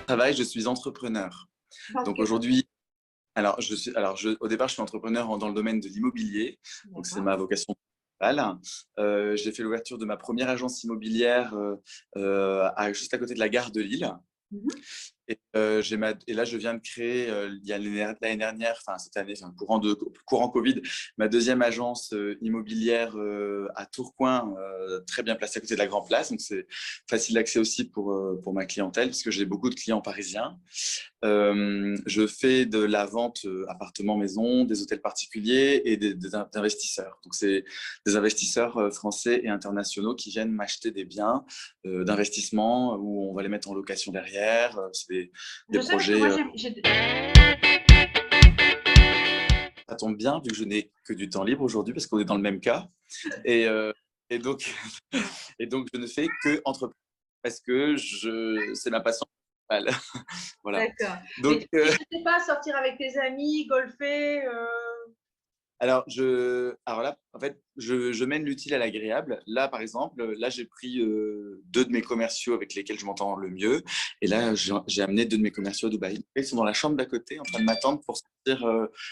travail, je suis entrepreneur. Dans Donc quel domaine? aujourd'hui, au départ, je suis entrepreneur dans le domaine de l'immobilier. Donc c'est D'accord. ma vocation principale. J'ai fait l'ouverture de ma première agence immobilière juste à côté de la gare de Lille. Mhm. Et là, je viens de créer, il y a l'année dernière, enfin cette année, enfin, courant Covid, ma deuxième agence immobilière à Tourcoing, très bien placée à côté de la Grand Place. Donc, c'est facile d'accès aussi pour ma clientèle, parce que j'ai beaucoup de clients parisiens. Je fais de la vente appartements-maisons, des hôtels particuliers et des investisseurs. Donc, c'est des investisseurs français et internationaux qui viennent m'acheter des biens d'investissement où on va les mettre en location derrière. C'est des Je sais parce que moi, projets. j'ai... Ça tombe bien vu que je n'ai que du temps libre aujourd'hui parce qu'on est dans le même cas. Et, euh, et donc, et donc, je ne fais que entreprendre parce que c'est ma passion principale. Voilà. D'accord. Mais Donc, tu ne sais pas sortir avec tes amis, golfer alors là, en fait, je mène l'utile à l'agréable. Là, par exemple, là, j'ai pris deux de mes commerciaux avec lesquels je m'entends le mieux. Et là, j'ai amené deux de mes commerciaux à Dubaï. Ils sont dans la chambre d'à côté en train de m'attendre pour sortir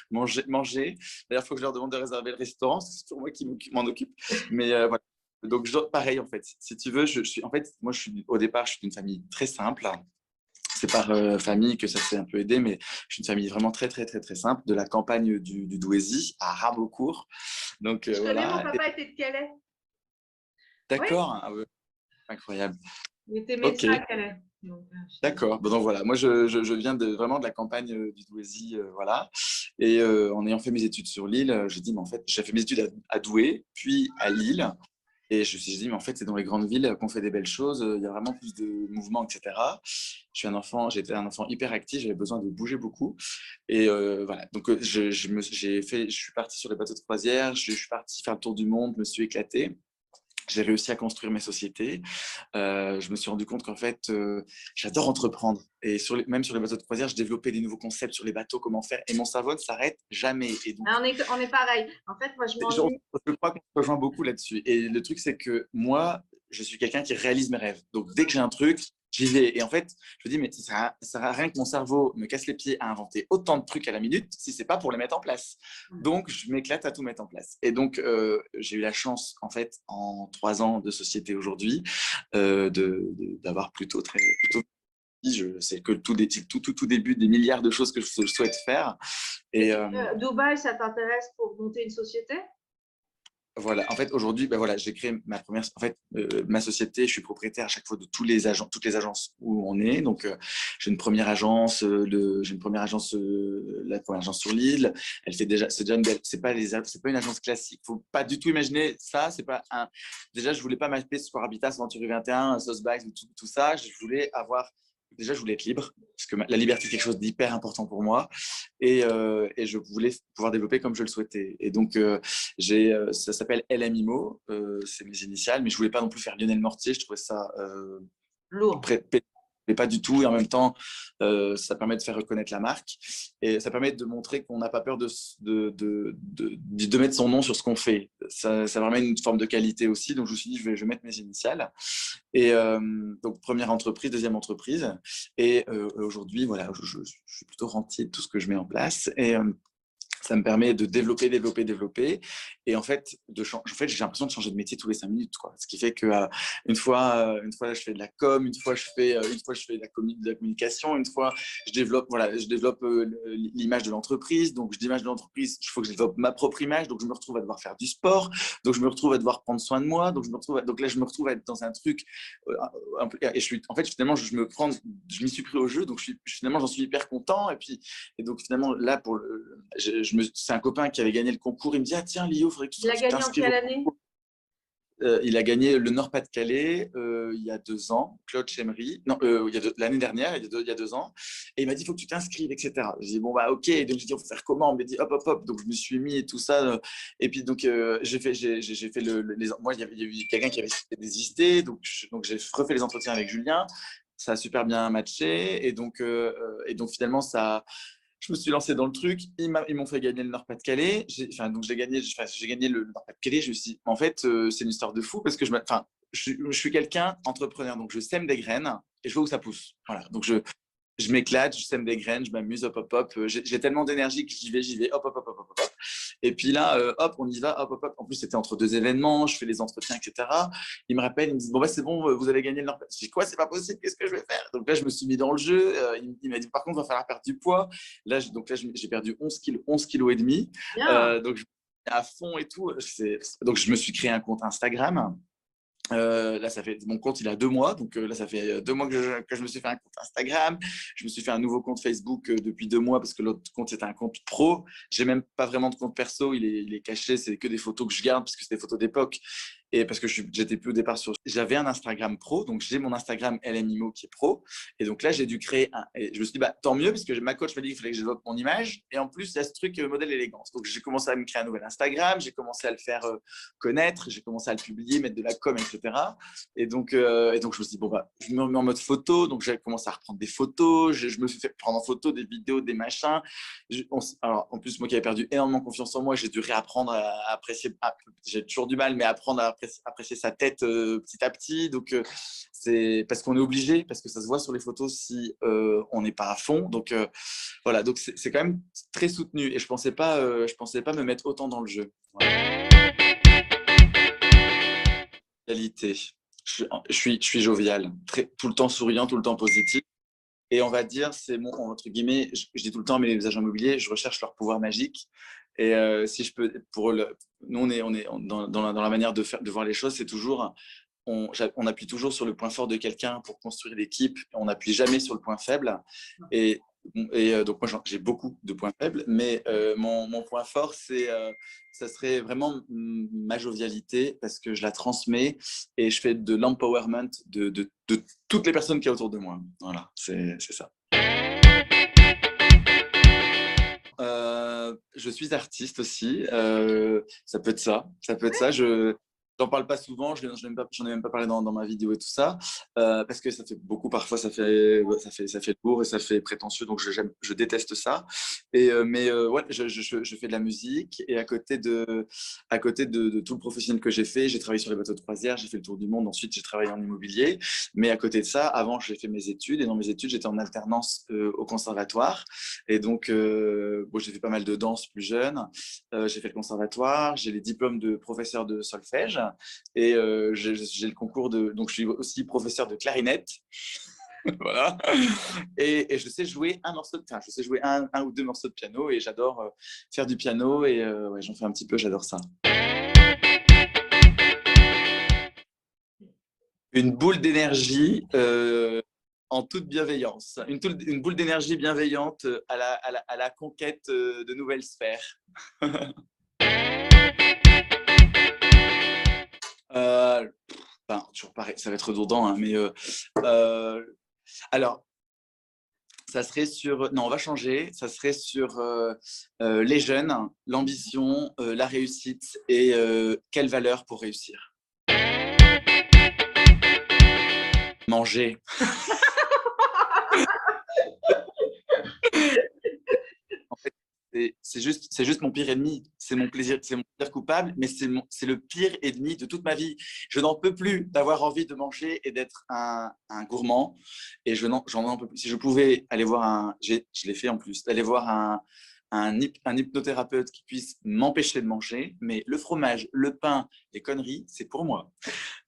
manger. D'ailleurs, il faut que je leur demande de réserver le restaurant, parce que c'est toujours moi qui m'en occupe. Mais voilà. Donc, pareil, en fait, si tu veux, en fait, moi, au départ, je suis d'une famille très simple. C'est par famille que ça s'est un peu aidé, mais je suis une famille vraiment très, très, très, très simple, de la campagne du Douaisis à Rabeaucourt. Donc Je connais, mon voilà. papa était de Calais. Oui, D'accord. Ah ouais, incroyable. il était Ok, médecin à Calais. Donc, d'accord. Bon, donc voilà, moi je viens vraiment de la campagne du Douaisis, voilà. Et en ayant fait mes études sur Lille, j'ai dit, mais en fait, j'ai fait mes études à Douai, puis à Lille. Et je me suis dit, mais en fait, c'est dans les grandes villes qu'on fait des belles choses, il y a vraiment plus de mouvement, etc. J'étais un enfant hyper actif, j'avais besoin de bouger beaucoup. Et voilà, donc je suis parti sur les bateaux de croisière, je suis parti faire le tour du monde, je me suis éclaté. J'ai réussi à construire mes sociétés. Je me suis rendu compte qu'en fait, j'adore entreprendre. Et même sur les bateaux de croisière, je développais des nouveaux concepts sur les bateaux, comment faire. Et mon cerveau ne s'arrête jamais. Et donc, ah, on est pareil. En fait, moi, je je, m'ennuie. je crois qu'on se rejoint beaucoup là-dessus. Et le truc, c'est que moi, je suis quelqu'un qui réalise mes rêves. Donc, dès que j'ai un truc, j'y vais. Et en fait, je me dis, mais ça sert à rien que mon cerveau me casse les pieds à inventer autant de trucs à la minute si c'est pas pour les mettre en place. Donc, je m'éclate à tout mettre en place. Et donc, j'ai eu la chance, en fait, en 3 ans de société aujourd'hui, d'avoir plutôt c'est que tout début des milliards de choses que je souhaite faire. Et Et, Dubaï, ça t'intéresse pour monter une société? voilà, en fait, aujourd'hui, ben voilà, j'ai créé ma société. Je suis propriétaire à chaque fois de toutes les agences où on est. Donc, j'ai une première agence, la première agence sur l'île. C'est déjà une belle, c'est pas une agence classique. Faut pas du tout imaginer ça. Déjà, je voulais pas m'appeler Sport Habitat, Century 21, Sosbags, tout ça. Déjà, je voulais être libre, parce que la liberté, c'est quelque chose d'hyper important pour moi. Et je voulais pouvoir développer comme je le souhaitais. Et donc, ça s'appelle LMIMO, c'est mes initiales, mais je voulais pas non plus faire Lionel Mortier, je trouvais ça Lourd. mais pas du tout. Et en même temps, ça permet de faire reconnaître la marque et ça permet de montrer qu'on n'a pas peur de mettre son nom sur ce qu'on fait. Ça permet une forme de qualité aussi. Donc, je me suis dit, je vais mettre mes initiales. Et donc, première entreprise, deuxième entreprise. Et aujourd'hui, voilà, je suis plutôt rentier de tout ce que je mets en place. Et ça me permet de développer. Et en fait, j'ai l'impression de changer de métier tous les 5 minutes, quoi. Ce qui fait que une fois, je fais de la com, une fois, je fais de la communication, une fois, je développe l'image de l'entreprise. Donc, l'image de l'entreprise, il faut que je développe ma propre image. Donc, je me retrouve à devoir faire du sport. Donc, je me retrouve à devoir prendre soin de moi. Donc là, je me retrouve à être dans un truc. Et en fait, finalement, je m'y suis pris au jeu. Donc, finalement, j'en suis hyper content. Et donc, finalement, là, c'est un copain qui avait gagné le concours. Il me dit, ah tiens, Lio, il faudrait que Il a tu gagné en t'inscrives au quelle année? concours. Il a gagné le Nord-Pas-de-Calais il y a 2 ans, Claude Chemery. Non, l'année dernière, il y a 2 ans. Et il m'a dit, il faut que tu t'inscrives, etc. J'ai dit, bon, bah, ok. Et donc, j'ai dit, on va faire comment? On m'a dit, hop, hop, hop. Donc, je me suis mis et tout ça. Et puis, donc, j'ai fait moi, il y a eu quelqu'un qui avait désisté. Donc, j'ai refait les entretiens avec Julien. Ça a super bien matché. Et donc finalement, je me suis lancé dans le truc. Ils m'ont fait gagner le Nord-Pas-de-Calais. Donc j'ai gagné le Nord-Pas-de-Calais. Je me suis dit, en fait, c'est une histoire de fou parce que je suis quelqu'un entrepreneur. Donc je sème des graines et je vois où ça pousse. Voilà. Donc je m'éclate, je sème des graines, je m'amuse, hop, hop, hop. J'ai tellement d'énergie que j'y vais, hop, hop, hop, hop, hop, hop. Et puis là, hop, on y va, hop, hop, hop. En plus, c'était entre 2 événements, je fais les entretiens, etc. Ils me rappellent, ils me disent, bon, bah, c'est bon, vous avez gagné le Nord. Je dis, quoi, c'est pas possible, qu'est-ce que je vais faire? Donc là, je me suis mis dans le jeu. Il m'a dit, par contre, il va falloir perdre du poids. Donc là, j'ai perdu 11 kilos et demi. Bien. Donc, je à fond et tout. Donc, je me suis créé un compte Instagram. Là, ça fait mon compte, il a 2 mois, donc là, ça fait 2 mois que je me suis fait un compte Instagram. Je me suis fait un nouveau compte Facebook depuis 2 mois parce que l'autre compte c'était un compte pro. J'ai même pas vraiment de compte perso, il est caché, c'est que des photos que je garde parce que c'est des photos d'époque et parce que j'étais plus au départ sur. J'avais un Instagram pro, donc j'ai mon Instagram LMIMO qui est pro. Et donc là, j'ai dû créer un. Et je me suis dit, bah, tant mieux parce que ma coach m'a dit qu'il fallait que je développe mon image. Et en plus, il y a ce truc modèle élégance. Donc j'ai commencé à me créer un nouvel Instagram, j'ai commencé à le faire connaître, j'ai commencé à le publier, mettre de la com, etc. Et donc je me suis dit, bon, bah, je me remets en mode photo. Donc, j'ai commencé à reprendre des photos. Je me suis fait prendre en photo des vidéos, des machins. Alors, en plus, moi qui avais perdu énormément confiance en moi, j'ai dû réapprendre à apprécier. J'ai toujours du mal, mais apprendre à apprécier sa tête petit à petit. Donc, c'est parce qu'on est obligé, parce que ça se voit sur les photos si on n'est pas à fond. Donc, voilà. Donc, c'est quand même très soutenu. Et je pensais pas me mettre autant dans le jeu. Voilà. Qualité. Je suis jovial, tout le temps souriant, tout le temps positif. Et on va dire, c'est mon, entre guillemets, je dis tout le temps, mais les agents immobiliers, je recherche leur pouvoir magique. Et si je peux, nous, on est dans la manière de voir les choses, c'est toujours, on appuie toujours sur le point fort de quelqu'un pour construire l'équipe. On n'appuie jamais sur le point faible. Et, donc, moi, j'ai beaucoup de points faibles, mais mon point fort, ça serait vraiment ma jovialité parce que je la transmets et je fais de l'empowerment de toutes les personnes qui y a autour de moi. Voilà, c'est ça. Je suis artiste aussi. Ça peut être ça. Ça peut être ça. J'en parle pas souvent. J'en ai même pas parlé dans ma vidéo et tout ça, parce que ça fait beaucoup. Parfois, ça fait lourd et ça fait prétentieux. Donc, je déteste ça. Mais ouais, je fais de la musique et à côté de tout le professionnel que j'ai travaillé sur les bateaux de croisière, j'ai fait le tour du monde. Ensuite, j'ai travaillé en immobilier. Mais à côté de ça, avant, j'ai fait mes études et dans mes études, j'étais en alternance au conservatoire. Et donc, bon, j'ai fait pas mal de danse plus jeune. J'ai fait le conservatoire, j'ai les diplômes de professeur de solfège et j'ai le concours de. Donc, je suis aussi professeur de clarinette. Voilà. Et je sais jouer je sais jouer un ou deux morceaux de piano et j'adore faire du piano et ouais, j'en fais un petit peu, j'adore ça. Une boule d'énergie en toute bienveillance. Une boule d'énergie bienveillante à la conquête de nouvelles sphères. Toujours pareil, ça va être redondant, hein, mais alors, ça serait sur. Non, on va changer. Ça serait sur les jeunes, l'ambition, la réussite et quelle valeur pour réussir. Manger. En fait, c'est juste mon pire ennemi. C'est mon plaisir coupable, mais c'est le pire ennemi de toute ma vie. Je n'en peux plus d'avoir envie de manger et d'être un gourmand. Et j'en en peux plus. Si je pouvais aller voir je l'ai fait en plus, aller voir un hypnothérapeute qui puisse m'empêcher de manger, mais le fromage, le pain, les conneries, c'est pour moi.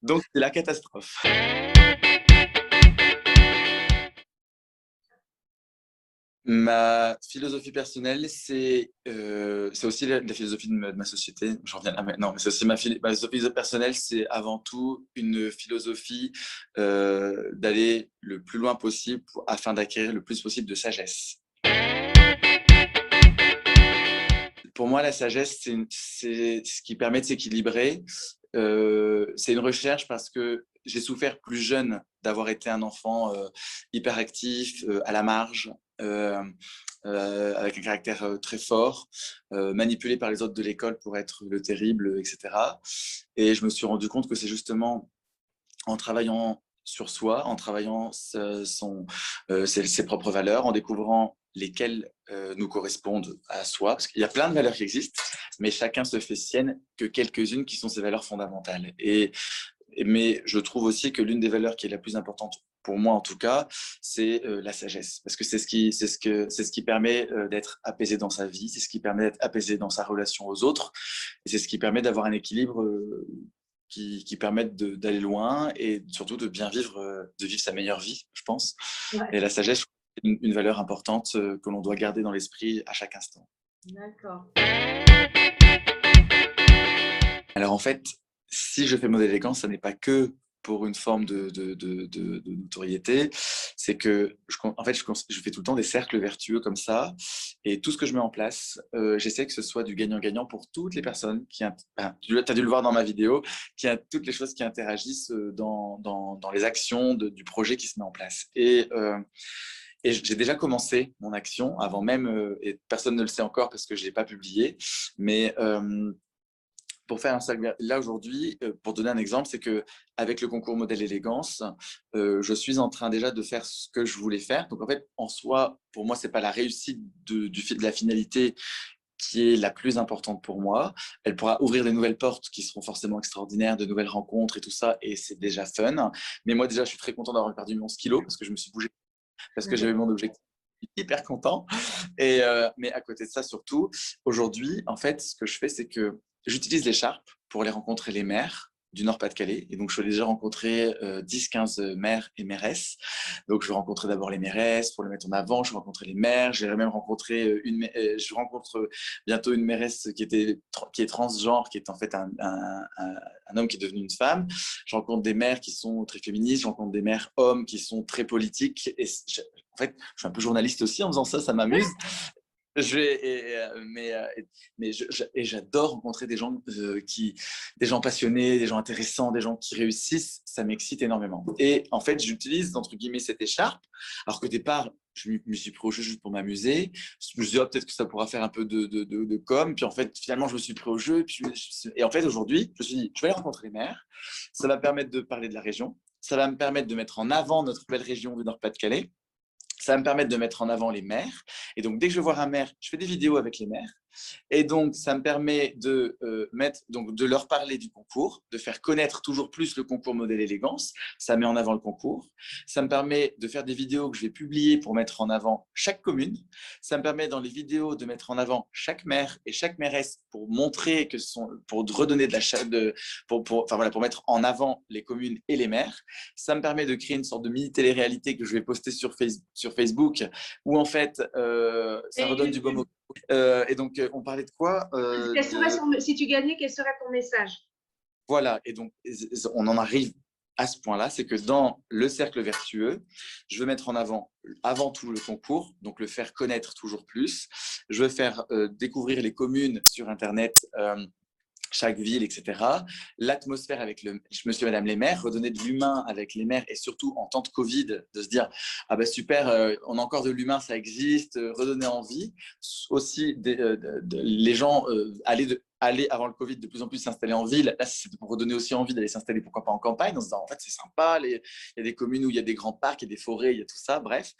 Donc, c'est la catastrophe. Ma philosophie personnelle, c'est aussi la philosophie de ma société. J'en reviens là maintenant, mais c'est aussi ma philosophie personnelle, c'est avant tout une philosophie d'aller le plus loin possible afin d'acquérir le plus possible de sagesse. Pour moi, la sagesse, c'est ce qui permet de s'équilibrer. C'est une recherche parce que j'ai souffert plus jeune d'avoir été un enfant hyperactif, à la marge, avec un caractère très fort, manipulé par les autres de l'école pour être le terrible, etc. Et je me suis rendu compte que c'est justement en travaillant sur soi, en travaillant ses propres valeurs, en découvrant lesquelles nous correspondent à soi. Parce qu'il y a plein de valeurs qui existent, mais chacun se fait sienne que quelques-unes qui sont ses valeurs fondamentales. Mais je trouve aussi que l'une des valeurs qui est la plus importante pour moi en tout cas, c'est la sagesse. Parce que c'est ce qui permet d'être apaisé dans sa vie, c'est ce qui permet d'être apaisé dans sa relation aux autres, et c'est ce qui permet d'avoir un équilibre qui permette d'aller loin et surtout de vivre sa meilleure vie, je pense. Ouais. Et la sagesse, c'est une valeur importante que l'on doit garder dans l'esprit à chaque instant. D'accord. Alors en fait, si je fais mode élégance, ça n'est pas que pour une forme de notoriété, c'est que en fait, je fais tout le temps des cercles vertueux comme ça, et tout ce que je mets en place, j'essaie que ce soit du gagnant-gagnant pour toutes les personnes tu as dû le voir dans ma vidéo, toutes les choses qui interagissent dans les actions du projet qui se met en place. Et j'ai déjà commencé mon action avant même, et personne ne le sait encore parce que je ne l'ai pas publié, mais pour faire un sac là aujourd'hui, pour donner un exemple, c'est que avec le concours modèle élégance, je suis en train déjà de faire ce que je voulais faire. Donc en fait, en soi, pour moi, c'est pas la réussite de la finalité qui est la plus importante pour moi. Elle pourra ouvrir des nouvelles portes qui seront forcément extraordinaires, de nouvelles rencontres et tout ça, et c'est déjà fun. Mais moi déjà, je suis très content d'avoir perdu mes 11 kilos parce que je me suis bougé, parce que j'avais mon objectif. Je suis hyper content. Mais à côté de ça, surtout, aujourd'hui, en fait, ce que je fais, c'est que j'utilise l'écharpe pour aller rencontrer les maires du Nord-Pas-de-Calais. Et donc, je vais déjà rencontrer 10-15 maires et mairesses. Donc, je vais rencontrer d'abord les mairesses pour les mettre en avant. Je vais rencontrer les maires. Je vais même rencontrer je rencontre bientôt une mairesse qui est transgenre, qui est en fait un homme qui est devenu une femme. Je rencontre des maires qui sont très féministes. Je rencontre des maires hommes qui sont très politiques. Et en fait, je suis un peu journaliste aussi en faisant ça, ça m'amuse. Mais j'adore rencontrer des gens passionnés, des gens intéressants, des gens qui réussissent. Ça m'excite énormément. Et en fait, j'utilise entre guillemets cette écharpe, alors qu'au départ, je me suis pris au jeu juste pour m'amuser. Je me suis dit, oh, peut-être que ça pourra faire un peu de com. Puis en fait, finalement, je me suis pris au jeu. Et en fait, aujourd'hui, je me suis dit, je vais aller rencontrer les maires. Ça va me permettre de parler de la région. Ça va me permettre de mettre en avant notre belle région du Nord-Pas-de-Calais. Ça va me permettre de mettre en avant les maires. Et donc, dès que je vais voir un maire, je fais des vidéos avec les maires. Et donc, ça me permet de leur parler du concours, de faire connaître toujours plus le concours modèle élégance. Ça met en avant le concours. Ça me permet de faire des vidéos que je vais publier pour mettre en avant chaque commune. Ça me permet dans les vidéos de mettre en avant chaque maire et chaque mairesse pour montrer pour redonner de la pour mettre en avant les communes et les maires. Ça me permet de créer une sorte de mini télé-réalité que je vais poster sur Facebook, où en fait, ça redonne du baume au et donc, on parlait de quoi Si tu gagnais, quel serait ton message? Voilà, et donc, on en arrive à ce point-là, c'est que dans le cercle vertueux, je veux mettre en avant tout le concours, donc le faire connaître toujours plus. Je veux faire découvrir les communes sur Internet, chaque ville, etc. L'atmosphère avec monsieur et madame les maires, redonner de l'humain avec les maires, et surtout en temps de Covid, de se dire ah ben super, on a encore de l'humain, ça existe, redonner envie. Aussi, les gens aller avant le Covid de plus en plus s'installer en ville. Là, c'est pour redonner aussi envie d'aller s'installer, pourquoi pas en campagne, en se disant en fait c'est sympa, il y a des communes où il y a des grands parcs, il y a des forêts, il y a tout ça, bref.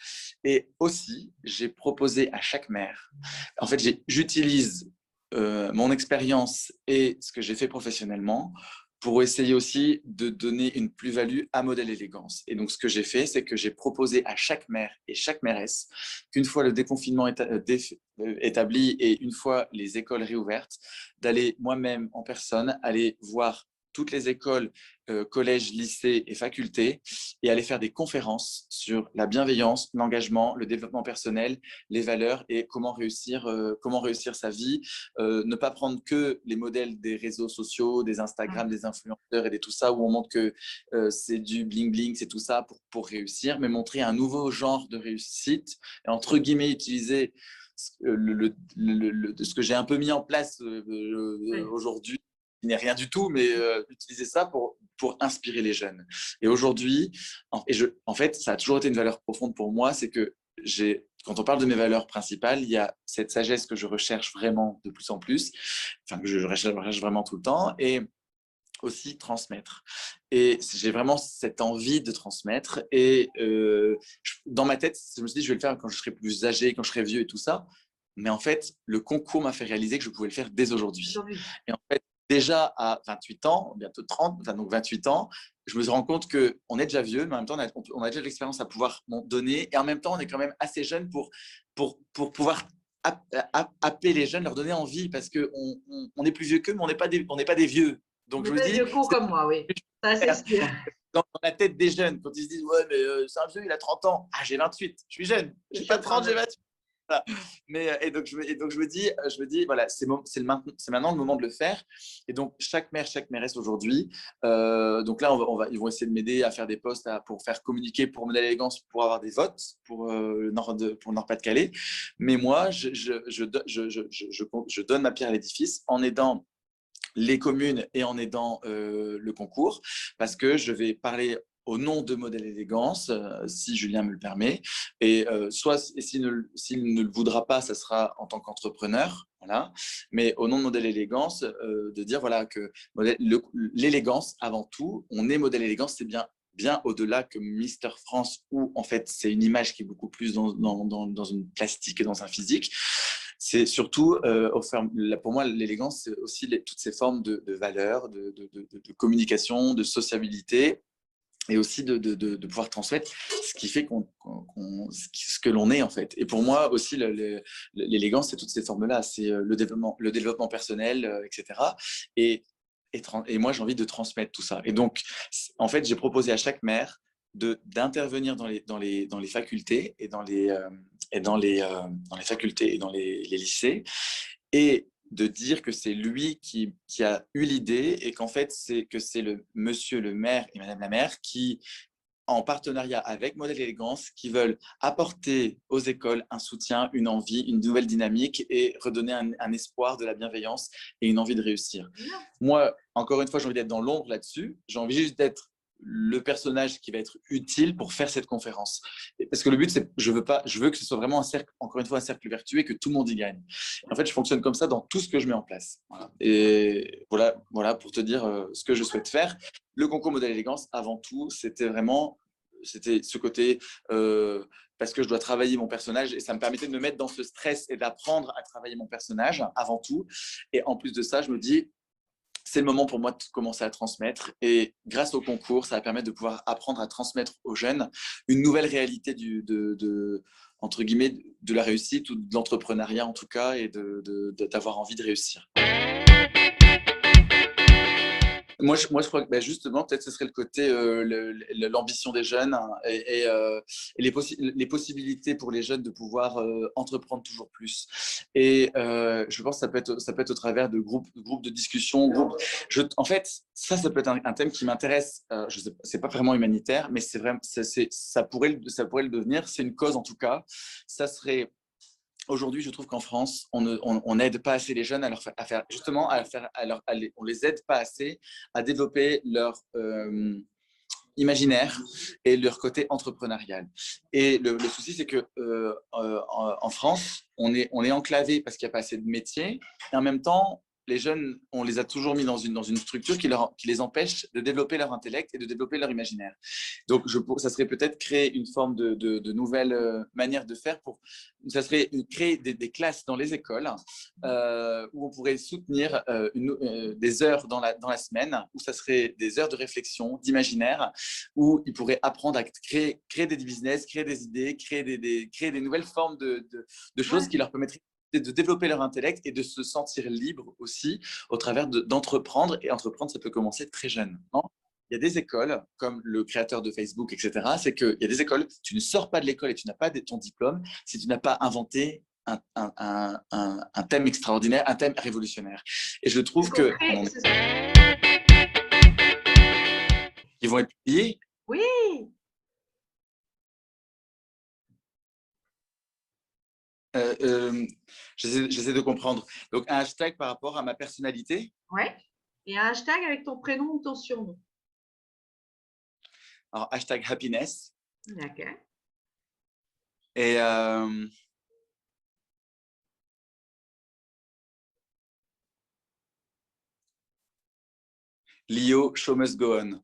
Et aussi, j'ai proposé à chaque maire, en fait, j'utilise mon expérience et ce que j'ai fait professionnellement pour essayer aussi de donner une plus-value à Modèle Élégance. Et donc, ce que j'ai fait, c'est que j'ai proposé à chaque maire et chaque mairesse qu'une fois le déconfinement établi et une fois les écoles réouvertes, d'aller moi-même en personne, aller voir toutes les écoles, collèges, lycées et facultés, et aller faire des conférences sur la bienveillance, l'engagement, le développement personnel, les valeurs et comment réussir sa vie. Ne pas prendre que les modèles des réseaux sociaux, des Instagram, des influenceurs et des tout ça, où on montre que c'est du bling-bling, c'est tout ça pour réussir, mais montrer un nouveau genre de réussite, et entre guillemets utiliser ce que j'ai un peu mis en place aujourd'hui, qui n'est rien du tout, mais utiliser ça pour inspirer les jeunes. Et aujourd'hui, en fait, ça a toujours été une valeur profonde pour moi, c'est que quand on parle de mes valeurs principales, il y a cette sagesse que je recherche vraiment de plus en plus, enfin que je recherche vraiment tout le temps, et aussi transmettre. Et j'ai vraiment cette envie de transmettre. Et dans ma tête, je me suis dit, je vais le faire quand je serai plus âgé, quand je serai vieux et tout ça. Mais en fait, le concours m'a fait réaliser que je pouvais le faire dès aujourd'hui. Et en fait, déjà à 28 ans, bientôt 30, enfin, donc 28 ans, je me rends compte qu'on est déjà vieux, mais en même temps, on a déjà de l'expérience à pouvoir donner. Et en même temps, on est quand même assez jeune pour pouvoir appeler les jeunes, leur donner envie, parce qu'on est plus vieux qu'eux, mais on n'est pas des vieux. On Donc, n'est je me pas dis, vieux cons comme moi, oui. Ça, c'est sûr. dans la tête des jeunes, quand ils se disent, ouais, mais c'est un vieux, il a 30 ans. Ah, j'ai 28, je suis jeune. Je n'ai pas 30, j'ai 28. Voilà. Mais, et donc, je me dis voilà, c'est maintenant le moment de le faire. Et donc, chaque maire, chaque mairesse aujourd'hui, donc là, ils vont essayer de m'aider à faire des posts pour faire communiquer pour Modèle Élégance, pour avoir des votes pour le Nord-Pas-de-Calais. Mais moi, je donne ma pierre à l'édifice en aidant les communes et en aidant le concours, parce que je vais parler au nom de Modèle Élégance, si Julien me le permet. Et s'il ne le voudra pas, ça sera en tant qu'entrepreneur. Voilà. Mais au nom de Modèle Élégance, de dire voilà, que l'élégance, avant tout, on est Modèle Élégance, c'est bien au-delà que Mister France, où en fait c'est une image qui est beaucoup plus dans une plastique et dans un physique. C'est surtout, pour moi, l'élégance, c'est aussi toutes ces formes de valeurs, de communication, de sociabilité, et aussi de pouvoir transmettre ce qui fait ce que l'on est, en fait. Et pour moi aussi, l'élégance, c'est toutes ces formes-là. C'est le développement personnel, etc. Et, et moi, j'ai envie de transmettre tout ça. Et donc, en fait, j'ai proposé à chaque maire d'intervenir dans les facultés et dans les facultés et dans les lycées, et de dire que c'est lui qui a eu l'idée, et qu'en fait, c'est le monsieur le maire et madame la maire qui, en partenariat avec Modèle Élégance, qui veulent apporter aux écoles un soutien, une envie, une nouvelle dynamique, et redonner un espoir, de la bienveillance et une envie de réussir. Moi, encore une fois, j'ai envie d'être dans l'ombre là-dessus. J'ai envie juste d'être le personnage qui va être utile pour faire cette conférence. Parce que le but, c'est je veux que ce soit vraiment un cercle, encore une fois, un cercle vertueux, et que tout le monde y gagne. En fait, je fonctionne comme ça dans tout ce que je mets en place. Voilà. Et voilà pour te dire ce que je souhaite faire. Le concours Modèle Élégance, avant tout, c'était ce côté parce que je dois travailler mon personnage, et ça me permettait de me mettre dans ce stress et d'apprendre à travailler mon personnage avant tout. Et en plus de ça, je me dis, c'est le moment pour moi de commencer à transmettre. Et grâce au concours, ça va permettre de pouvoir apprendre à transmettre aux jeunes une nouvelle réalité entre guillemets, de la réussite, ou de l'entrepreneuriat en tout cas, et d'avoir envie de réussir. Moi, je crois que justement, peut-être ce serait le côté, l'ambition des jeunes, hein, et les possibilités pour les jeunes de pouvoir entreprendre toujours plus. Et je pense que ça peut être au travers de groupes de discussion. En fait, ça peut être un thème qui m'intéresse. Je sais, c'est pas vraiment humanitaire, mais c'est vraiment, ça pourrait le devenir. C'est une cause en tout cas. Ça serait. Aujourd'hui, je trouve qu'en France, on n'aide pas assez les jeunes on les aide pas assez à développer leur imaginaire et leur côté entrepreneurial. Et le souci, c'est que en France, on est enclavé parce qu'il n'y a pas assez de métiers, et en même temps, les jeunes, on les a toujours mis dans une structure qui les empêche de développer leur intellect et de développer leur imaginaire. Donc, ça serait peut-être créer une forme de nouvelle manière de faire ça serait créer des classes dans les écoles où on pourrait soutenir des heures dans la semaine, où ça serait des heures de réflexion, d'imaginaire, où ils pourraient apprendre à créer des business, créer des idées, créer des nouvelles formes de choses qui leur permettraient de développer leur intellect et de se sentir libre aussi au travers d'entreprendre. Et entreprendre, ça peut commencer très jeune. Non, il y a des écoles, comme le créateur de Facebook, etc. C'est qu'il y a des écoles, tu ne sors pas de l'école et tu n'as pas ton diplôme si tu n'as pas inventé un thème extraordinaire, un thème révolutionnaire. Et je trouve qu'ils vont être publiés. Oui. J'essaie de comprendre. Donc, un hashtag par rapport à ma personnalité. Ouais. Et un hashtag avec ton prénom ou ton surnom. Alors, hashtag happiness. D'accord. Et Lio, show must go on.